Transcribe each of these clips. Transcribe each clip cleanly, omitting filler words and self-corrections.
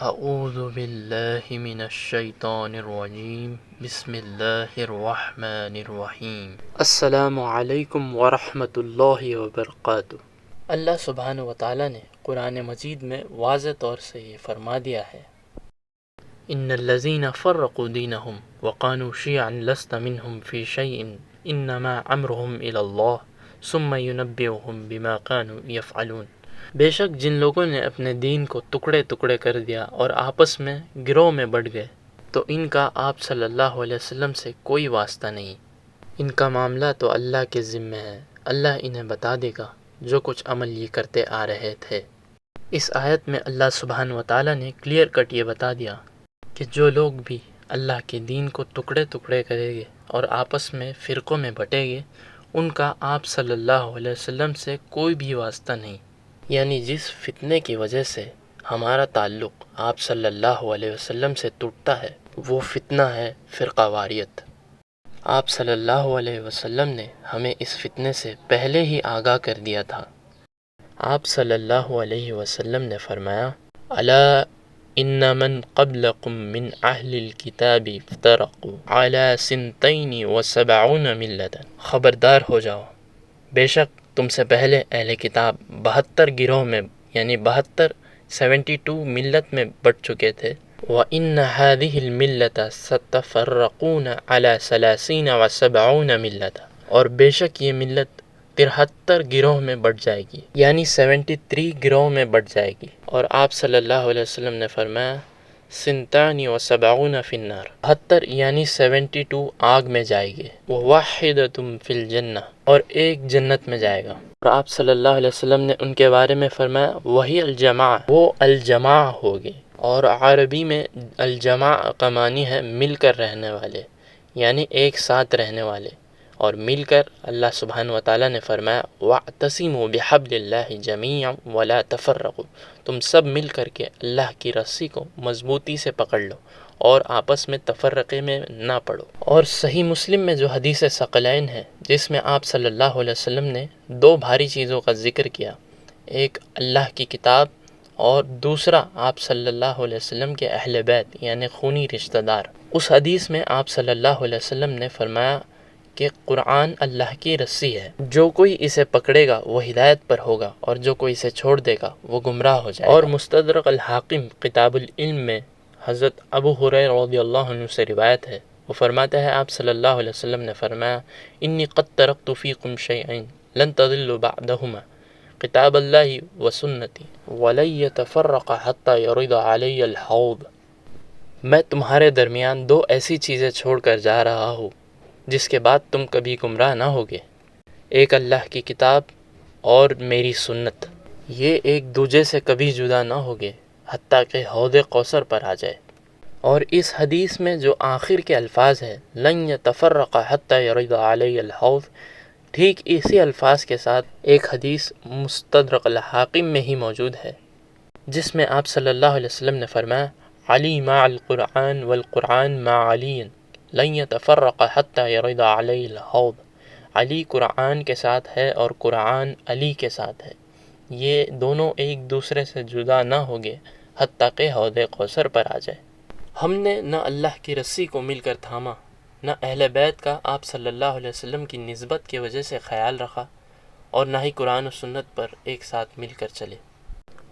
اعوذ باللہ من الشیطان الرجیم بسم اللہ الرحمن الرحیم۔ السلام علیکم ورحمۃ اللہ وبرکاتہ۔ اللہ سبحانہ وتعالی نے قرآن مجید میں واضح طور سے یہ فرما دیا ہے، ان الذین فرقوا دینہم وقالوا شیعا لست منہم فی شیء انما امرہم الی اللہ ثم ینبئہم بما كانوا یفعلون۔ بے شک جن لوگوں نے اپنے دین کو ٹکڑے ٹکڑے کر دیا اور آپس میں گروہ میں بٹ گئے تو ان کا آپ صلی اللہ علیہ وسلم سے کوئی واسطہ نہیں، ان کا معاملہ تو اللہ کے ذمہ ہے، اللہ انہیں بتا دے گا جو کچھ عمل یہ کرتے آ رہے تھے۔ اس آیت میں اللہ سبحانہ وتعالی نے کلیئر کٹ یہ بتا دیا کہ جو لوگ بھی اللہ کے دین کو ٹکڑے ٹکڑے کریں گے اور آپس میں فرقوں میں بٹیں گے ان کا آپ صلی اللہ علیہ وسلم سے کوئی بھی واسطہ نہیں۔ یعنی جس فتنے کی وجہ سے ہمارا تعلق آپ صلی اللہ علیہ وسلم سے ٹوٹتا ہے وہ فتنہ ہے فرقہ واریت۔ آپ صلی اللہ علیہ وسلم نے ہمیں اس فتنے سے پہلے ہی آگاہ کر دیا تھا۔ آپ صلی اللہ علیہ وسلم نے فرمایا، الا ان من قبلکم من اہل الکتاب افترقوا علی سنتین وسبعین ملتا، خبردار ہو جاؤ، بے شک تم سے پہلے اہل کتاب 72 گروہ میں یعنی 72 ملت میں بٹ چکے تھے۔ وَإِنَّ هَذِهِ الْمِلَّةَ سَتَفَرَّقُونَ عَلَى 30 و70 ملتا، اور بے شک یہ ملت 73 گروہ میں بٹ جائے گی یعنی 73 گروہ میں بٹ جائے گی۔ اور آپ صلی اللہ علیہ وسلم نے فرمایا، 72 فی النار، 72 یعنی 72 آگ میں جائے گے، وَوَاحِدَةٌ فِی الْجَنَّةِ، اور ایک جنت میں جائے گا۔ اور آپ صلی اللہ علیہ وسلم نے ان کے بارے میں فرمایا، وہی الجماع، وہ الجماع ہوگی۔ اور عربی میں الجماع کا معنی ہے مل کر رہنے والے، یعنی ایک ساتھ رہنے والے۔ اور مل کر اللہ سبحانہ وتعالی نے فرمایا، وَاعْتَصِمُوا بِحَبْلِ اللَّهِ جَمِيعًا وَلَا تَفَرَّقُوا، تم سب مل کر کے اللہ کی رسی کو مضبوطی سے پکڑ لو اور آپس میں تفرقے میں نہ پڑو۔ اور صحیح مسلم میں جو حدیث ثقلین ہے جس میں آپ صلی اللہ علیہ وسلم نے 2 بھاری چیزوں کا ذکر کیا، ایک اللہ کی کتاب اور دوسرا آپ صلی اللہ علیہ وسلم کے اہل بیت یعنی خونی رشتہ دار۔ اس حدیث میں آپ صلی اللہ علیہ وسلم نے فرمایا کہ قرآن اللہ کی رسی ہے، جو کوئی اسے پکڑے گا وہ ہدایت پر ہوگا اور جو کوئی اسے چھوڑ دے گا وہ گمراہ ہو جائے گا۔ اور مستدرک الحاکم کتاب العلم میں حضرت ابو ہریرہ رضی اللہ عنہ سے روایت ہے، وہ فرماتے ہیں آپ صلی اللہ علیہ وسلم نے فرمایا، انی قد ترکت فیکم شیئین لن تضلوا بعدہما، کتاب اللہ و سنتی ولن یتفرق حتی یرد علی الحوض۔ میں تمہارے درمیان 2 ایسی چیزیں چھوڑ کر جا رہا ہوں جس کے بعد تم کبھی گمراہ نہ ہوگے، ایک اللہ کی کتاب اور میری سنت، یہ ایک دوسرے سے کبھی جدا نہ ہوگے حتیٰ کہ حوض کوثر پر آ جائے۔ اور اس حدیث میں جو آخر کے الفاظ ہیں، لن یتفرق حتی یرد علی الحوض، ٹھیک اسی الفاظ کے ساتھ ایک حدیث مستدرک الحاکم میں ہی موجود ہے جس میں آپ صلی اللہ علیہ وسلم نے فرمایا، علی مع القرآن والقرآن مع علی لن یتفرق حتی یرد علی الحوض، علی قرآن کے ساتھ ہے اور قرآن علی کے ساتھ ہے، یہ دونوں ایک دوسرے سے جدا نہ ہوگے حتیٰ کہ حوض کوثر پر آ جائے۔ ہم نے نہ اللہ کی رسی کو مل کر تھاما، نہ اہل بیت کا آپ صلی اللہ علیہ وسلم کی نسبت کی وجہ سے خیال رکھا، اور نہ ہی قرآن و سنت پر ایک ساتھ مل کر چلے،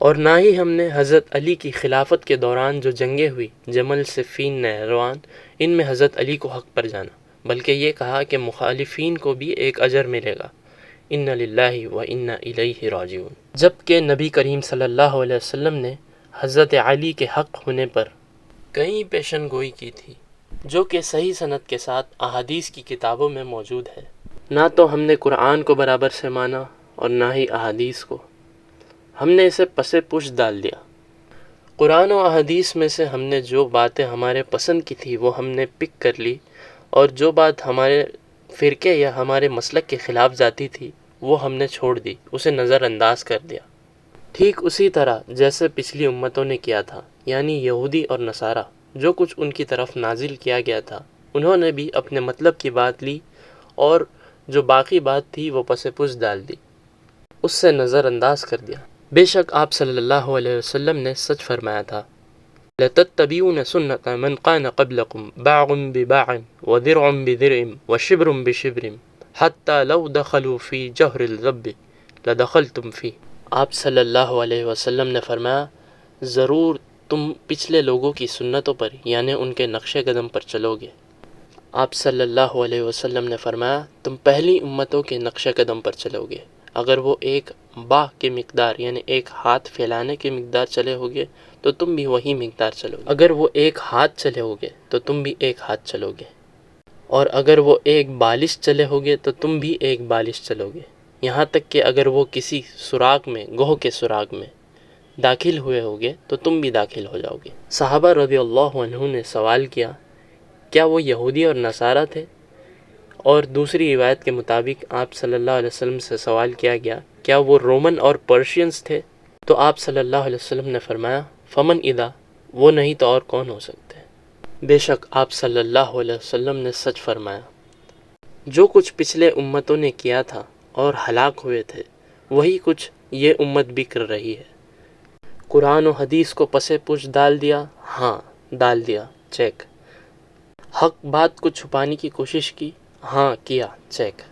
اور نہ ہی ہم نے حضرت علی کی خلافت کے دوران جو جنگیں ہوئی جمل، صفین، نہروان، ان میں حضرت علی کو حق پر جانا، بلکہ یہ کہا کہ مخالفین کو بھی ایک اجر ملے گا، ان للہ و انا الیہ راجعون۔ جبکہ نبی کریم صلی اللہ علیہ وسلم نے حضرت علی کے حق ہونے پر کئی پیشن گوئی کی تھی جو کہ صحیح سند کے ساتھ احادیث کی کتابوں میں موجود ہے۔ نہ تو ہم نے قرآن کو برابر سے مانا اور نہ ہی احادیث کو، ہم نے اسے پس پش ڈال دیا۔ قرآن و احادیث میں سے ہم نے جو باتیں ہمارے پسند کی تھی وہ ہم نے پک کر لی، اور جو بات ہمارے فرقے یا ہمارے مسلک کے خلاف جاتی تھی وہ ہم نے چھوڑ دی، اسے نظر انداز کر دیا۔ ٹھیک اسی طرح جیسے پچھلی امتوں نے کیا تھا، یعنی یہودی اور نصارہ، جو کچھ ان کی طرف نازل کیا گیا تھا انہوں نے بھی اپنے مطلب کی بات لی اور جو باقی بات تھی وہ پس پش ڈال دی، اس سے نظر انداز کر دیا۔ بے شک آپ صلی اللہ علیہ وسلم نے سچ فرمایا تھا، لَتَتَّبِعُونَ سُنَّةَ مَنْ كَانَ قَبْلَكُمْ بَاعٌ بِبَاعٍ وَذِرْعٌ بِذِرْعٍ وَشِبْرٌ بِشِبْرٍ حَتَّى لَوْ دَخَلُوا فِي جَحْرِ الْضَبِّ لَدَخَلْتُمْ فِيهِ۔ آپ صلی اللہ علیہ وسلم نے فرمایا ضرور تم پچھلے لوگوں کی سنتوں پر یعنی ان کے نقش قدم پر چلو گے۔ آپ صلی اللہ علیہ وسلم نے فرمایا تم پہلی امتوں کے نقش قدم پر چلو گے۔ اگر وہ ایک باہ کی مقدار یعنی ایک ہاتھ پھیلانے کی مقدار چلے ہوگے تو تم بھی وہی مقدار چلو گے۔ اگر وہ ایک ہاتھ چلے ہوگے تو تم بھی ایک ہاتھ چلو گے، اور اگر وہ ایک بالش چلے ہوگے تو تم بھی ایک بالش چلو گے، یہاں تک کہ اگر وہ کسی سراغ میں گوہ کے سراغ میں داخل ہوئے ہوگے تو تم بھی داخل ہو جاؤ گے۔ صحابہ رضی اللہ عنہ نے سوال کیا کیا وہ یہودی اور نصارہ تھے؟ اور دوسری روایت کے مطابق آپ صلی اللہ علیہ وسلم سے سوال کیا گیا کیا وہ رومن اور پرشینز تھے؟ تو آپ صلی اللہ علیہ وسلم نے فرمایا فمن اذا، وہ نہیں تو اور کون ہو سکتے؟ بے شک آپ صلی اللہ علیہ وسلم نے سچ فرمایا۔ جو کچھ پچھلے امتوں نے کیا تھا اور ہلاک ہوئے تھے وہی کچھ یہ امت بھی کر رہی ہے۔ قرآن و حدیث کو پس پوچھ ڈال دیا؟ ہاں ڈال دیا، چیک۔ حق بات کو چھپانے کی کوشش کی؟ ہاں کیا، چیک۔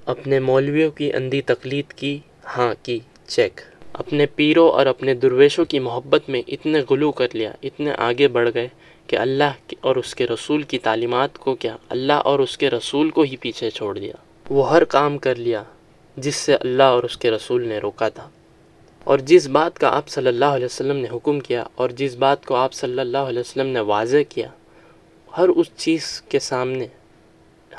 اپنے مولویوں کی اندھی تقلید کی؟ ہاں کی، چیک۔ اپنے پیروں اور اپنے درویشوں کی محبت میں اتنے غلو کر لیا، اتنے آگے بڑھ گئے کہ اللہ اور اس کے رسول کی تعلیمات کو کیا، اللہ اور اس کے رسول کو ہی پیچھے چھوڑ دیا۔ وہ ہر کام کر لیا جس سے اللہ اور اس کے رسول نے روکا تھا، اور جس بات کا آپ صلی اللہ علیہ وسلم نے حکم کیا اور جس بات کو آپ صلی اللہ علیہ وسلم نے واضح کیا، ہر اس چیز کے سامنے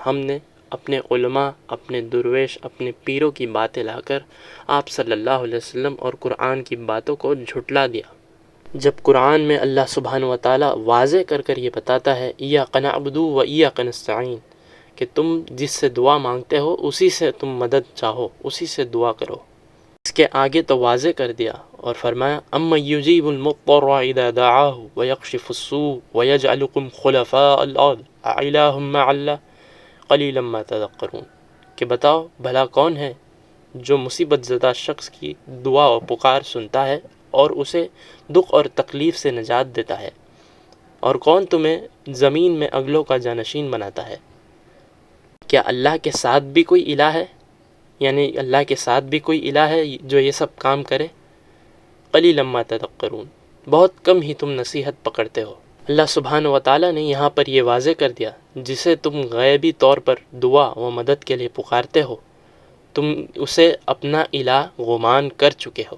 ہم نے اپنے علماء، اپنے درویش، اپنے پیروں کی باتیں لا کر آپ صلی اللہ علیہ وسلم اور قرآن کی باتوں کو جھٹلا دیا۔ جب قرآن میں اللہ سبحانہ و تعالیٰ واضح کر کر یہ بتاتا ہے ایاک نعبد و ایاک نستعین کہ تم جس سے دعا مانگتے ہو اسی سے تم مدد چاہو، اسی سے دعا کرو، اس کے آگے تو واضح کر دیا اور فرمایا اَمَّن يُجِيبُ الْمُضْطَرَّ إِذَا دَعَاهُ وَيَكْشِفُ السُّوءَ وَيَجْعَلُكُمْ خُلَفَاءَ الْأَرْضِ أَإِلَٰهٌ مَّعَ اللَّهِ قَلِيلًا مَّا تَذَكَّرُونَ کہ بتاؤ بھلا کون ہے جو مصیبت زدہ شخص کی دعا و پکار سنتا ہے اور اسے دکھ اور تکلیف سے نجات دیتا ہے، اور کون تمہیں زمین میں اگلوں کا جانشین بناتا ہے؟ کیا اللہ کے ساتھ بھی کوئی الہ ہے؟ یعنی اللہ کے ساتھ بھی کوئی الہ ہے جو یہ سب کام کرے؟ قلیلا ما تذکرون، بہت کم ہی تم نصیحت پکڑتے ہو۔ اللہ سبحانہ و تعالیٰ نے یہاں پر یہ واضح کر دیا جسے تم غیبی طور پر دعا و مدد کے لیے پکارتے ہو تم اسے اپنا الہ گمان کر چکے ہو۔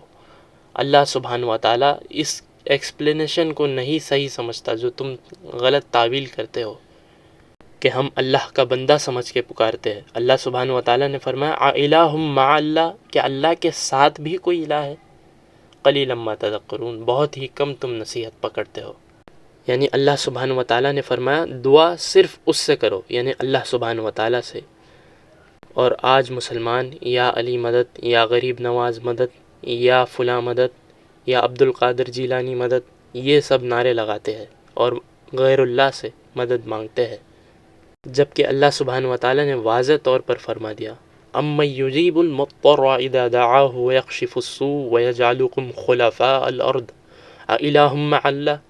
اللہ سبحانہ و تعالیٰ اس ایکسپلینیشن کو نہیں صحیح سمجھتا جو تم غلط تعویل کرتے ہو کہ ہم اللہ کا بندہ سمجھ کے پکارتے ہیں۔ اللہ سبحانہ و تعالیٰ نے فرمایا اَإِلَٰهٌ مَّعَ اللَّهِ کہ اللہ کے ساتھ بھی کوئی الہ ہے؟ قلیلا ما تذکرون، بہت ہی کم تم نصیحت پکڑتے ہو۔ یعنی اللہ سبحانہ و تعالیٰ نے فرمایا دعا صرف اس سے کرو یعنی اللہ سبحانہ و تعالیٰ سے، اور آج مسلمان یا علی مدد یا غریب نواز مدد یا فلاں مدد یا عبد القادر جیلانی مدد یہ سب نعرے لگاتے ہیں اور غیر اللہ سے مدد مانگتے ہیں، جبکہ اللہ سبحانہ و تعالیٰ نے واضح طور پر فرما دیا اَمَّن يُجِيبُ الْمُضْطَرَّ إِذَا دَعَاهُ وَيَكْشِفُ السُّوءَ وَيَجْعَلُكُمْ خُلَفَاءَ الْأَرْضِ أَإِلَٰهٌ مَّعَ اللَّهِ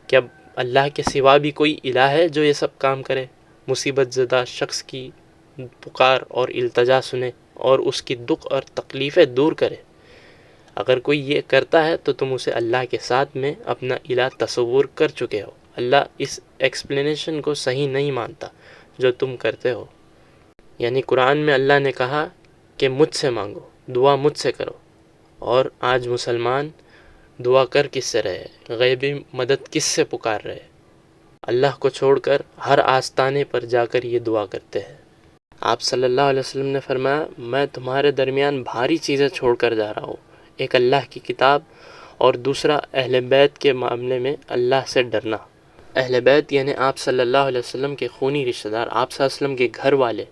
کیا اللہ کے سوا بھی کوئی الہ ہے جو یہ سب کام کرے، مصیبت زدہ شخص کی پکار اور التجا سنے اور اس کی دکھ اور تکلیفیں دور کرے؟ اگر کوئی یہ کرتا ہے تو تم اسے اللہ کے ساتھ میں اپنا الہ تصور کر چکے ہو۔ اللہ اس ایکسپلینیشن کو صحیح نہیں مانتا جو تم کرتے ہو۔ یعنی قرآن میں اللہ نے کہا کہ مجھ سے مانگو، دعا مجھ سے کرو، اور آج مسلمان دعا کر کس سے رہے، غیبی مدد کس سے پکار رہے؟ اللہ کو چھوڑ کر ہر آستانے پر جا کر یہ دعا کرتے ہیں۔ آپ صلی اللہ علیہ وسلم نے فرمایا میں تمہارے درمیان بھاری چیزیں چھوڑ کر جا رہا ہوں، ایک اللہ کی کتاب اور دوسرا اہل بیت کے معاملے میں اللہ سے ڈرنا۔ اہل بیت یعنی آپ صلی اللہ علیہ وسلم کے خونی رشتہ دار، آپ صلی اللہ علیہ وسلم کے گھر والے،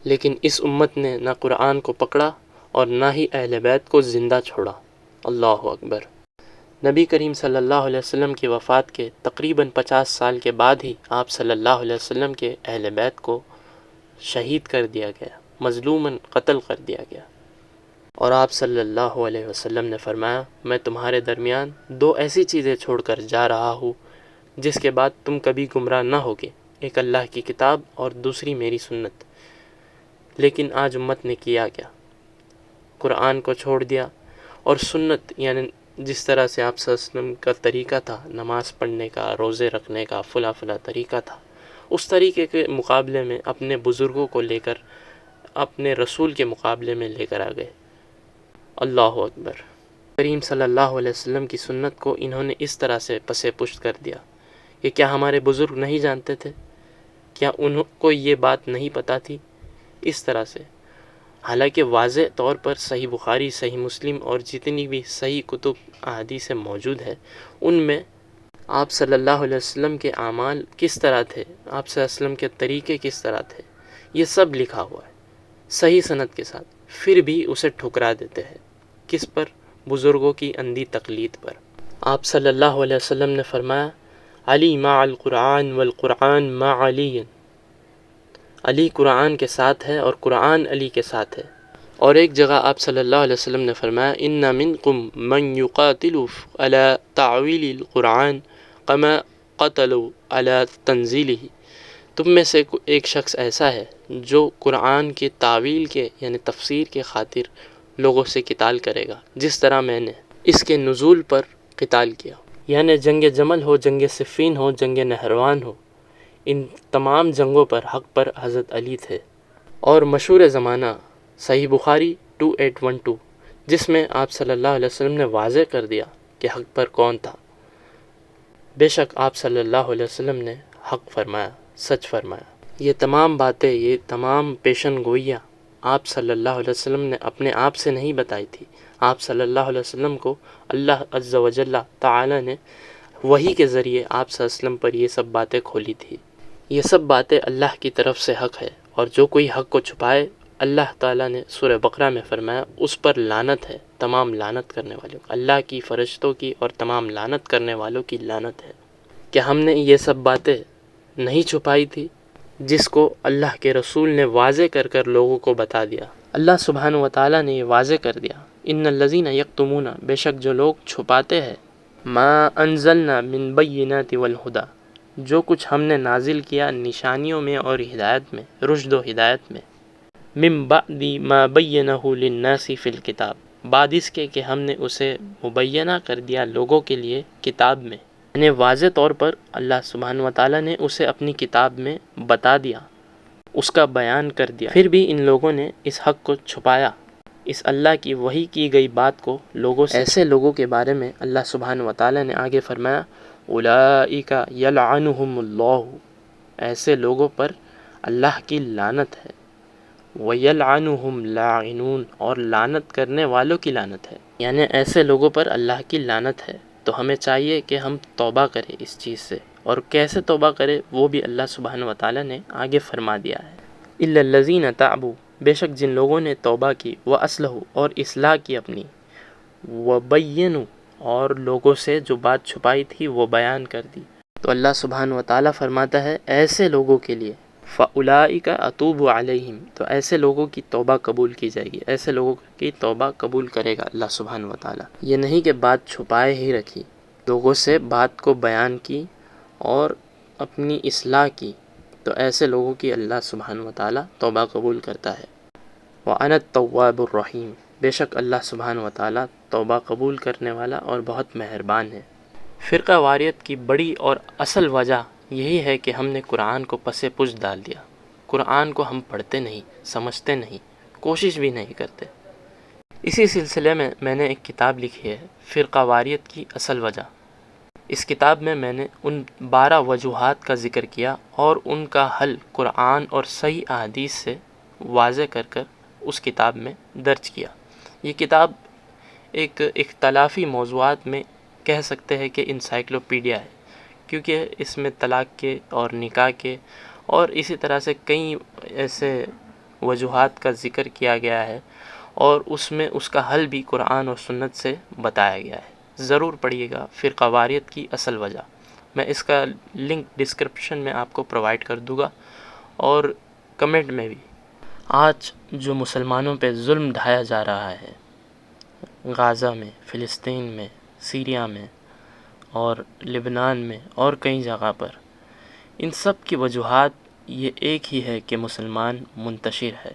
لیکن اس امت نے نہ قرآن کو پکڑا اور نہ ہی اہل بیت کو زندہ چھوڑا۔ اللہ اکبر۔ نبی کریم صلی اللہ علیہ وسلم کی وفات کے تقریباً 50 سال کے بعد ہی آپ صلی اللہ علیہ وسلم کے اہل بیت کو شہید کر دیا گیا، مظلوماً قتل کر دیا گیا۔ اور آپ صلی اللہ علیہ وسلم نے فرمایا میں تمہارے درمیان 2 ایسی چیزیں چھوڑ کر جا رہا ہوں جس کے بعد تم کبھی گمراہ نہ ہوگے، ایک اللہ کی کتاب اور دوسری میری سنت۔ لیکن آج امت نے کیا کیا؟ قرآن کو چھوڑ دیا، اور سنت یعنی جس طرح سے آپ صلی اللہ علیہ وسلم کا طریقہ تھا نماز پڑھنے کا، روزے رکھنے کا، فلاں طریقہ تھا، اس طریقے کے مقابلے میں اپنے بزرگوں کو لے کر اپنے رسول کے مقابلے میں لے کر آ گئے۔ اللہ اکبر۔ کریم صلی اللہ علیہ وسلم کی سنت کو انہوں نے اس طرح سے پس پشت کر دیا کہ کیا ہمارے بزرگ نہیں جانتے تھے؟ کیا ان کو یہ بات نہیں پتہ تھی؟ اس طرح سے، حالانکہ واضح طور پر صحیح بخاری، صحیح مسلم اور جتنی بھی صحیح کتب احادیث موجود ہے، ان میں آپ صلی اللہ علیہ وسلم کے اعمال کس طرح تھے، آپ صلی اللہ علیہ وسلم کے طریقے کس طرح تھے، یہ سب لکھا ہوا ہے صحیح سند کے ساتھ، پھر بھی اسے ٹھکرا دیتے ہیں۔ کس پر؟ بزرگوں کی اندھی تقلید پر۔ آپ صلی اللہ علیہ وسلم نے فرمایا علی مع القرآن والقرآن مع علی، علی قرآن کے ساتھ ہے اور قرآن علی کے ساتھ ہے۔ اور ایک جگہ آپ صلی اللہ علیہ وسلم نے فرمایا ان منکم من یقاتل علی تعویل القرآن کما قتلوا علی تنزیلہ، تم میں سے ایک شخص ایسا ہے جو قرآن کی تعویل کے یعنی تفسیر کے خاطر لوگوں سے قتال کرے گا، جس طرح میں نے اس کے نزول پر قتال کیا۔ یعنی جنگ جمل ہو، جنگ صفین ہو، جنگ نہروان ہو، ان تمام جنگوں پر حق پر حضرت علی تھے۔ اور مشہور زمانہ صحیح بخاری 2812، جس میں آپ صلی اللہ علیہ وسلم نے واضح کر دیا کہ حق پر کون تھا۔ بے شک آپ صلی اللہ علیہ وسلم نے حق فرمایا، سچ فرمایا۔ یہ تمام باتیں، یہ تمام پیشن گوئیاں آپ صلی اللہ علیہ وسلم نے اپنے آپ سے نہیں بتائی تھی، آپ صلی اللہ علیہ وسلم کو اللہ عز و جل تعالی نے وحی کے ذریعے آپ صلی اللہ علیہ وسلم پر یہ سب باتیں کھولی تھی۔ یہ سب باتیں اللہ کی طرف سے حق ہے، اور جو کوئی حق کو چھپائے اللہ تعالیٰ نے سورہ بقرہ میں فرمایا اس پر لعنت ہے، تمام لعنت کرنے والوں، اللہ کی، فرشتوں کی اور تمام لعنت کرنے والوں کی لعنت ہے۔ کہ ہم نے یہ سب باتیں نہیں چھپائی تھی جس کو اللہ کے رسول نے واضح کر کر لوگوں کو بتا دیا۔ اللہ سبحانہ و تعالیٰ نے یہ واضح کر دیا ان الذین یکتمون، بے شک جو لوگ چھپاتے ہیں، ما انزلنا من بینات والہدی، جو کچھ ہم نے نازل کیا نشانیوں میں اور ہدایت میں، رشد و ہدایت میں، من بعد ما بینہ للناس فی الکتاب، بعد اس کے کہ ہم نے اسے مبینہ کر دیا لوگوں کے لیے کتاب میں، یعنی واضح طور پر اللہ سبحانہ و تعالیٰ نے اسے اپنی کتاب میں بتا دیا، اس کا بیان کر دیا، پھر بھی ان لوگوں نے اس حق کو چھپایا، اس اللہ کی وحی کی گئی بات کو لوگوں سے۔ ایسے لوگوں کے بارے میں اللہ سبحانہ و تعالیٰ نے آگے فرمایا اولئک یلعنہم اللہ، ایسے لوگوں پر اللہ کی لعنت ہے، ویلعنہم لاعنون، اور لعنت کرنے والوں کی لعنت ہے، یعنی ایسے لوگوں پر اللہ کی لعنت ہے۔ تو ہمیں چاہیے کہ ہم توبہ کریں اس چیز سے، اور کیسے توبہ کرے وہ بھی اللہ سبحانہ و تعالیٰ نے آگے فرما دیا ہے۔ الا الذین تابوا، بے شک جن لوگوں نے توبہ کی، واصلحوا، اور اصلاح کی اپنی، وبینوا، اور لوگوں سے جو بات چھپائی تھی وہ بیان کر دی، تو اللہ سبحانہ و تعالیٰ فرماتا ہے ایسے لوگوں کے لیے فاولئک اتوب علیہم، تو ایسے لوگوں کی توبہ قبول کی جائے گی، ایسے لوگوں کی توبہ قبول کرے گا اللہ سبحانہ و تعالیٰ۔ یہ نہیں کہ بات چھپائے ہی رکھی، لوگوں سے بات کو بیان کی اور اپنی اصلاح کی، تو ایسے لوگوں کی اللہ سبحانہ و تعالیٰ توبہ قبول کرتا ہے۔ وَأَنَا التَّوَّابُ الرَّحِيمُ، بے شک اللہ سبحانہ و تعالیٰ توبہ قبول کرنے والا اور بہت مہربان ہے۔ فرقہ واریت کی بڑی اور اصل وجہ یہی ہے کہ ہم نے قرآن کو پس پش ڈال دیا، قرآن کو ہم پڑھتے نہیں، سمجھتے نہیں، کوشش بھی نہیں کرتے۔ اسی سلسلے میں میں نے ایک کتاب لکھی ہے فرقہ واریت کی اصل وجہ۔ اس کتاب میں میں نے ان 12 وجوہات کا ذکر کیا اور ان کا حل قرآن اور صحیح احادیث سے واضح کر کر اس کتاب میں درج کیا۔ یہ کتاب ایک اختلافی موضوعات میں کہہ سکتے ہیں کہ انسائکلوپیڈیا ہے، کیونکہ اس میں طلاق کے اور نکاح کے اور اسی طرح سے کئی ایسے وجوہات کا ذکر کیا گیا ہے، اور اس میں اس کا حل بھی قرآن اور سنت سے بتایا گیا ہے۔ ضرور پڑھیے گا فرقہ واریت کی اصل وجہ، میں اس کا لنک ڈسکرپشن میں آپ کو پرووائڈ کر دوں گا، اور کمنٹ میں بھی۔ آج جو مسلمانوں پہ ظلم ڈھایا جا رہا ہے، غازہ میں، فلسطین میں، سیریا میں اور لبنان میں اور کئی جگہ پر، ان سب کی وجوہات یہ ایک ہی ہے کہ مسلمان منتشر ہے،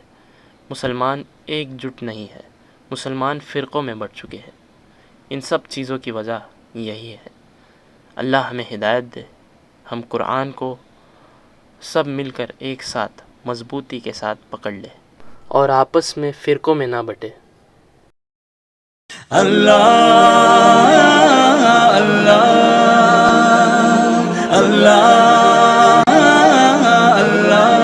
مسلمان ایک جٹ نہیں ہے، مسلمان فرقوں میں بٹ چکے ہیں۔ ان سب چیزوں کی وجہ یہی ہے۔ اللہ ہمیں ہدایت دے، ہم قرآن کو سب مل کر ایک ساتھ مضبوطی کے ساتھ پکڑ لیں اور آپس میں فرقوں میں نہ بٹے۔ اللہ اللہ اللہ اللہ،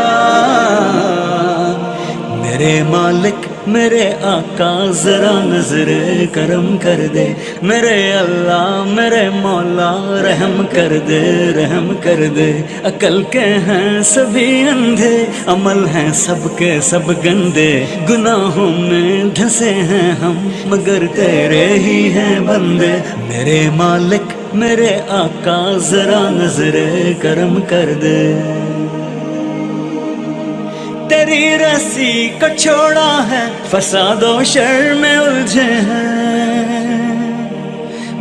میرے مالک میرے آقا ذرا نظر کرم کر دے، میرے اللہ میرے مولا رحم کر دے، رحم کر دے۔ عقل کے ہیں سبھی اندھے، عمل ہیں سب کے سب گندے، گناہوں میں دھسے ہیں ہم مگر تیرے ہی ہیں بندے۔ میرے مالک میرے آقا ذرا نظر کرم کر دے، تیری رسی کو چھوڑا ہے فساد و شر میں الجھے ہیں،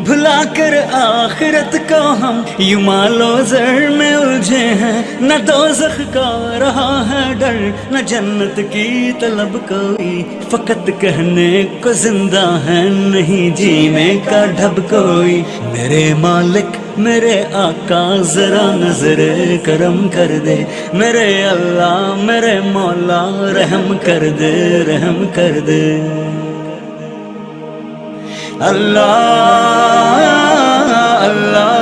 بھلا کر آخرت کو ہم یوں مال و زر میں الجھے ہیں۔ نہ دوزخ کا رہا ہے ڈر، نہ جنت کی طلب کوئی، فقط کہنے کو زندہ ہے نہیں جینے کا ڈھب کوئی۔ میرے مالک میرے آقا ذرا نظر کرم کر دے، میرے اللہ میرے مولا رحم کر دے، رحم کر دے۔ اللہ اللہ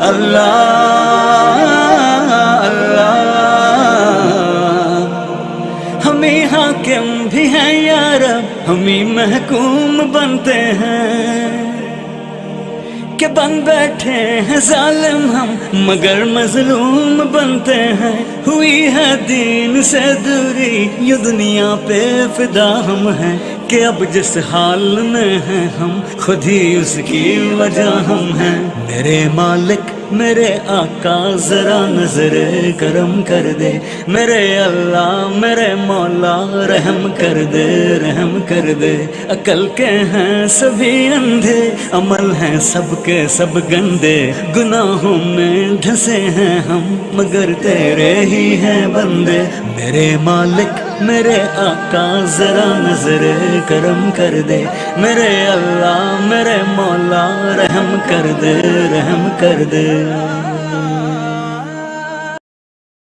اللہ اللہ، ہمیں حاکم بھی ہیں یا رب، ہمیں محکوم بنتے ہیں کہ بن بیٹھے ہیں ظالم ہم مگر مظلوم بنتے ہیں۔ ہوئی ہے دین سے دوری، یہ دنیا پہ فدا ہم ہیں کہ اب جس حال میں ہیں ہم خود ہی اس کی وجہ ہم ہیں۔ میرے مالک میرے آقا ذرا نظر کرم کر دے، میرے اللہ میرے مولا رحم کر دے، رحم کر دے۔ عقل کے ہیں سبھی اندھے، عمل ہیں سب کے سب گندے، گناہوں میں دھسے ہیں ہم مگر تیرے ہی ہیں بندے۔ میرے مالک میرے آقا ذرا نظر کرم کر دے، میرے اللہ میرے مولا رحم کر دے، رحم کر دے۔